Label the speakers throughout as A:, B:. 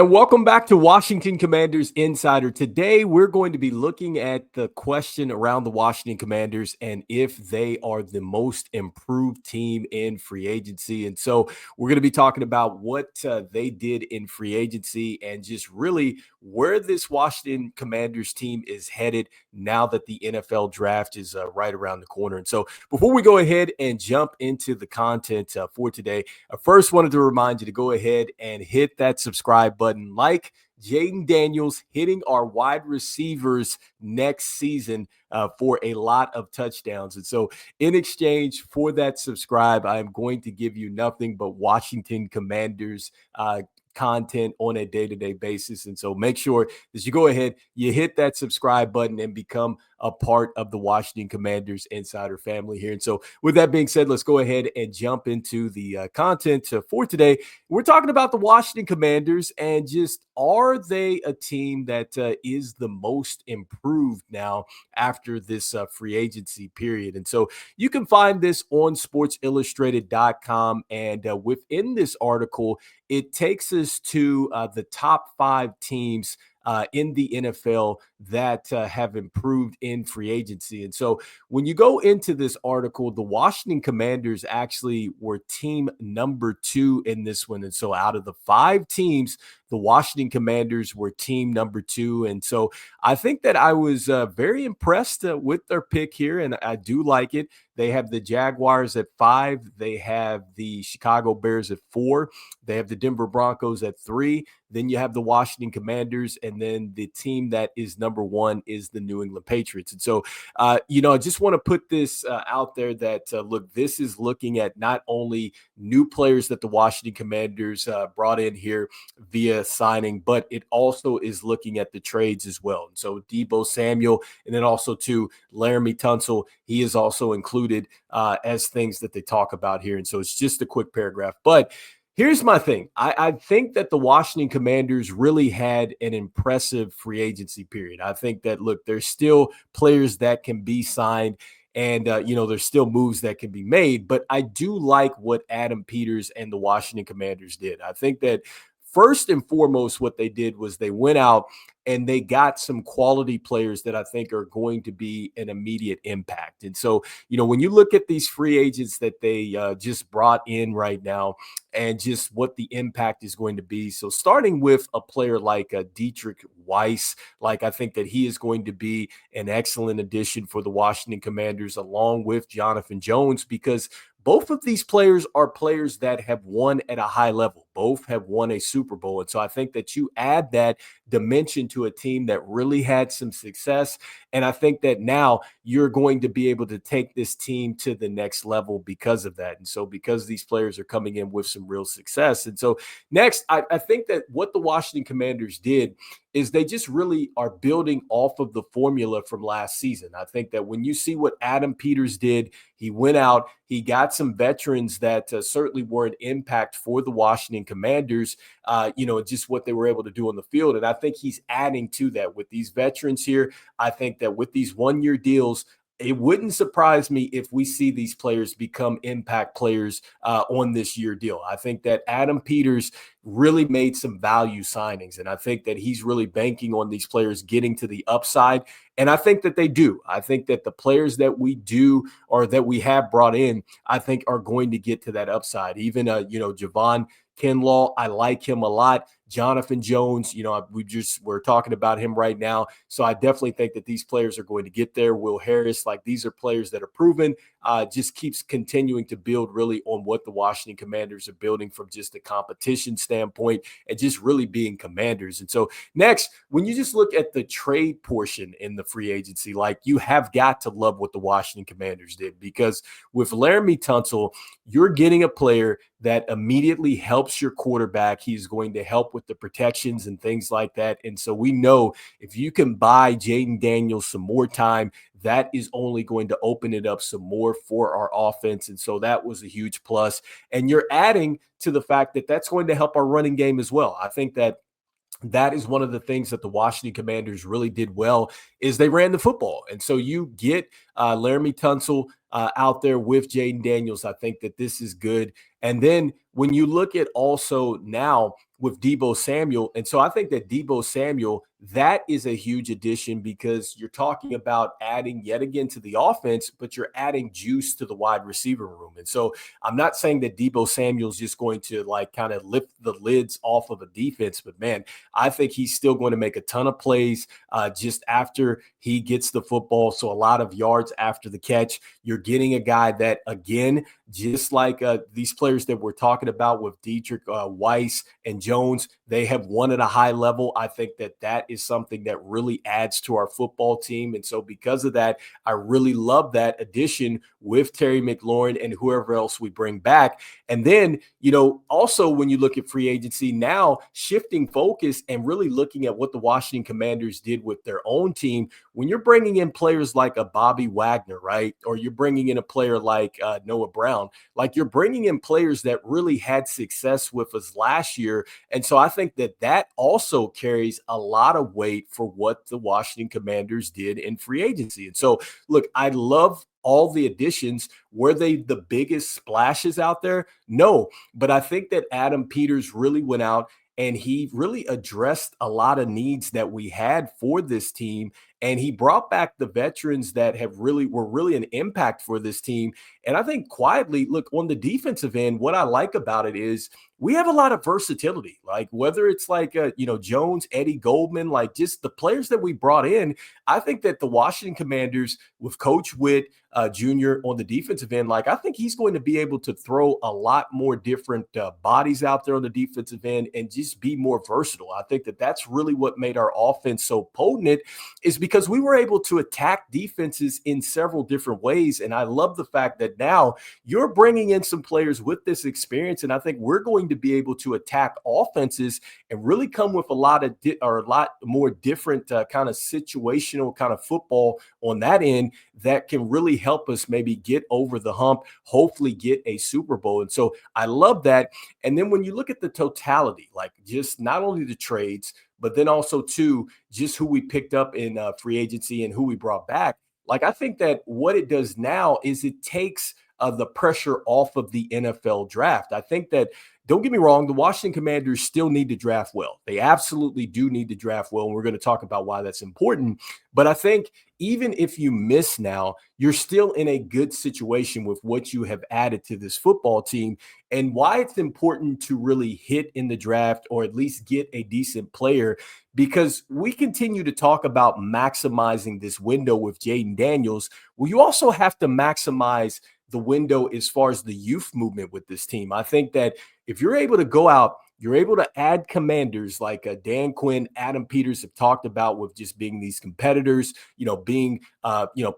A: And welcome back to Washington Commanders Insider. Today, we're going to be looking at the question around the Washington Commanders and if they are the most improved team in free agency. And so we're going to be talking about what they did in free agency and just really where this Washington Commanders team is headed now that the NFL draft is right around the corner. And so before we go ahead and jump into the content for today, I first wanted to remind you to go ahead and hit that subscribe button, like Jaden Daniels hitting our wide receivers next season for a lot of touchdowns. And so in exchange for that subscribe, I am going to give you nothing but Washington Commanders content on a day-to-day basis. And so make sure that you go ahead, you hit that subscribe button and become a part of the Washington Commanders Insider family here. And so with that being said, let's go ahead and jump into the content for today. We're talking about the Washington Commanders and just are they a team that is the most improved now after this free agency period? And so you can find this on sportsillustrated.com. And within this article, it takes us to the top 5 teams in the NFL that have improved in free agency. And so when you go into this article, the Washington Commanders actually were team number 2 in this one. And so out of the 5 teams, the Washington Commanders were team number 2. And so I think that I was very impressed with their pick here, and I do like it. They have the Jaguars at 5. They have the Chicago Bears at 4. They have the Denver Broncos at 3. Then you have the Washington Commanders, and then the team that is number 1 is the New England Patriots. And so, I just want to put this out there that, look, this is looking at not only new players that the Washington Commanders brought in here via signing, but it also is looking at the trades as well. And so Deebo Samuel, and then also to Laramie Tunsil, he is also included as things that they talk about here. And so it's just a quick paragraph. But here's my thing. I think that the Washington Commanders really had an impressive free agency period. I think that, look, there's still players that can be signed and, there's still moves that can be made. But I do like what Adam Peters and the Washington Commanders did. I think that first and foremost, what they did was they went out and they got some quality players that I think are going to be an immediate impact. And so, when you look at these free agents that they just brought in right now and just what the impact is going to be. So starting with a player like Dietrich Weiss, like I think that he is going to be an excellent addition for the Washington Commanders along with Jonathan Jones, because both of these players are players that have won at a high level. Both have won a Super Bowl. And so I think that you add that dimension to a team that really had some success. And I think that now you're going to be able to take this team to the next level because of that. And so because these players are coming in with some real success. And so next, I think that what the Washington Commanders did is they just really are building off of the formula from last season. I think that when you see what Adam Peters did, he went out, he got some veterans that certainly were an impact for the Washington Commanders, just what they were able to do on the field. And I think he's adding to that with these veterans here. I think that with these one-year deals, it wouldn't surprise me if we see these players become impact players on this year deal. I think that Adam Peters really made some value signings, and I think that he's really banking on these players getting to the upside. And I think that they do. I think that the players that we do or that we have brought in, I think are going to get to that upside. Even, Javon Kinlaw, I like him a lot. Jonathan Jones, we're talking about him right now. So I definitely think that these players are going to get there. Will Harris, like these are players that are proven, just keeps continuing to build really on what the Washington Commanders are building from just a competition standpoint and just really being Commanders. And so next, when you just look at the trade portion in the free agency, like you have got to love what the Washington Commanders did, because with Laramie Tunsil, you're getting a player that immediately helps your quarterback. He's going to help with the protections and things like that. And so we know if you can buy Jaden Daniels some more time, that is only going to open it up some more for our offense. And so that was a huge plus. And you're adding to the fact that that's going to help our running game as well. I think that is one of the things that the Washington Commanders really did well is they ran the football. And so you get Laramie Tunsil out there with Jaden Daniels. I think that this is good. And then when you look at also now with Deebo Samuel. And so I think that Deebo Samuel, that is a huge addition because you're talking about adding yet again to the offense, but you're adding juice to the wide receiver room. And so I'm not saying that Deebo Samuel's just going to like kind of lift the lids off of a defense, but man, I think he's still going to make a ton of plays just after he gets the football. So a lot of yards after the catch. You're getting a guy that, again, just like these players that we're talking about with Dietrich, Weiss, and Jones, they have won at a high level. I think that that is something that really adds to our football team. And so because of that, I really love that addition with Terry McLaurin and whoever else we bring back. And then, also when you look at free agency now, shifting focus and really looking at what the Washington Commanders did with their own team, when you're bringing in players like a Bobby Wagner, right? Or you're bringing in a player like Noah Brown, like you're bringing in players that really had success with us last year. And so I think that that also carries a lot of weight for what the Washington Commanders did in free agency. And so, look, I love all the additions. Were they the biggest splashes out there? No, but I think that Adam Peters really went out and he really addressed a lot of needs that we had for this team. And he brought back the veterans that were really an impact for this team. And I think quietly, look, on the defensive end, what I like about it is we have a lot of versatility. Like whether it's like Jones, Eddie Goldman, like just the players that we brought in. I think that the Washington Commanders with Coach Witt Jr. on the defensive end, like I think he's going to be able to throw a lot more different bodies out there on the defensive end and just be more versatile. I think that that's really what made our offense so potent, is because we were able to attack defenses in several different ways. And I love the fact that now you're bringing in some players with this experience, and I think we're going to be able to attack offenses and really come with a lot more different kind of situational kind of football on that end that can really help us maybe get over the hump, hopefully get a Super Bowl. And so I love that. And then when you look at the totality, like just not only the trades, but then also too, just who we picked up in free agency and who we brought back. Like I think that what it does now is it takes the pressure off of the NFL draft. I think that, don't get me wrong, the Washington Commanders still need to draft well. They absolutely do need to draft well, and we're going to talk about why that's important. But I think even if you miss now, you're still in a good situation with what you have added to this football team, and why it's important to really hit in the draft or at least get a decent player, because we continue to talk about maximizing this window with Jaden Daniels. Well, you also have to maximize the window as far as the youth movement with this team. I think that if you're able to go out, you're able to add commanders like Dan Quinn, Adam Peters have talked about, with just being these competitors, being,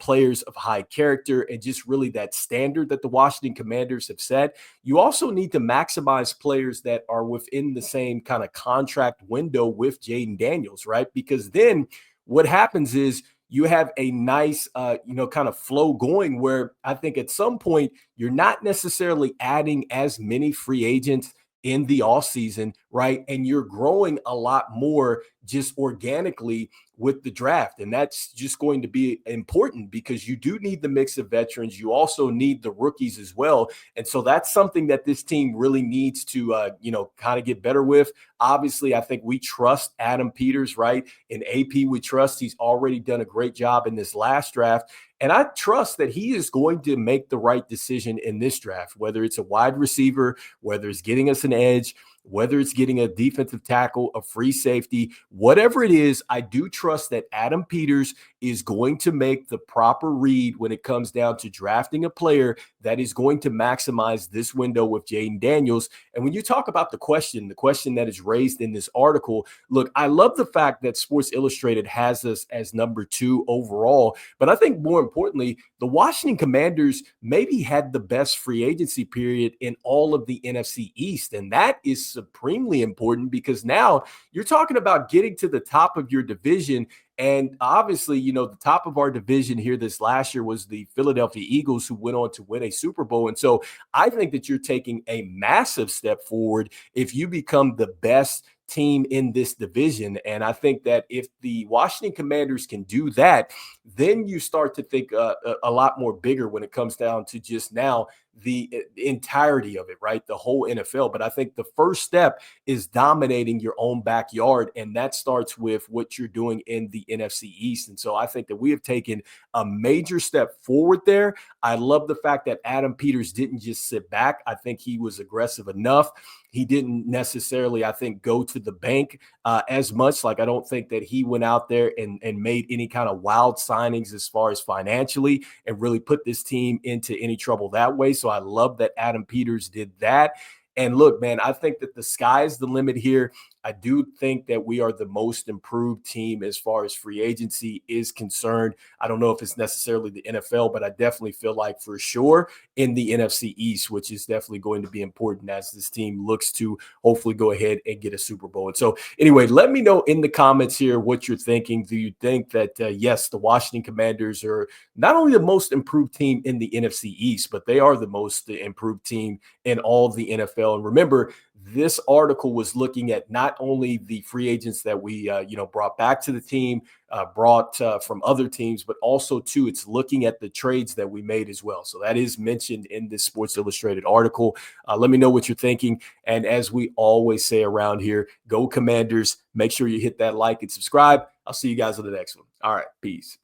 A: players of high character and just really that standard that the Washington Commanders have set. You also need to maximize players that are within the same kind of contract window with Jaden Daniels, right? Because then what happens is you have a nice, kind of flow going where I think at some point you're not necessarily adding as many free agents in the off season, right? And you're growing a lot more just organically with the draft. And that's just going to be important because you do need the mix of veterans. You also need the rookies as well. And so that's something that this team really needs to, kind of get better with. Obviously, I think we trust Adam Peters, right? In AP, we trust he's already done a great job in this last draft. And I trust that he is going to make the right decision in this draft, whether it's a wide receiver, whether it's getting us an edge, whether it's getting a defensive tackle, a free safety, whatever it is. I do trust that Adam Peters is going to make the proper read when it comes down to drafting a player that is going to maximize this window with Jaden Daniels. And when you talk about the question that is raised in this article, look, I love the fact that Sports Illustrated has us as number 2 overall. But I think more importantly, the Washington Commanders maybe had the best free agency period in all of the NFC East. And that is supremely important because now you're talking about getting to the top of your division. And obviously, the top of our division here this last year was the Philadelphia Eagles, who went on to win a Super Bowl. And so I think that you're taking a massive step forward if you become the best team in this division. And I think that if the Washington Commanders can do that, then you start to think a lot more bigger when it comes down to just now the entirety of it, right? The whole NFL. But I think the first step is dominating your own backyard. And that starts with what you're doing in the NFC East. And so I think that we have taken a major step forward there. I love the fact that Adam Peters didn't just sit back. I think he was aggressive enough. He didn't necessarily, I think, go to the bank as much. Like, I don't think that he went out there and made any kind of wild signings as far as financially and really put this team into any trouble that way. So I love that Adam Peters did that. And look, man, I think that the sky's the limit here. I do think that we are the most improved team as far as free agency is concerned. I don't know if it's necessarily the NFL, but I definitely feel like for sure in the NFC East, which is definitely going to be important as this team looks to hopefully go ahead and get a Super Bowl. And so anyway, let me know in the comments here what you're thinking. Do you think that, yes, the Washington Commanders are not only the most improved team in the NFC East, but they are the most improved team in all of the NFL? And remember, this article was looking at not only the free agents that we brought back to the team, brought from other teams, but also too, it's looking at the trades that we made as well. So that is mentioned in this Sports Illustrated article. Let me know what you're thinking. And as we always say around here, go Commanders. Make sure you hit that like and subscribe. I'll see you guys on the next one. All right, peace.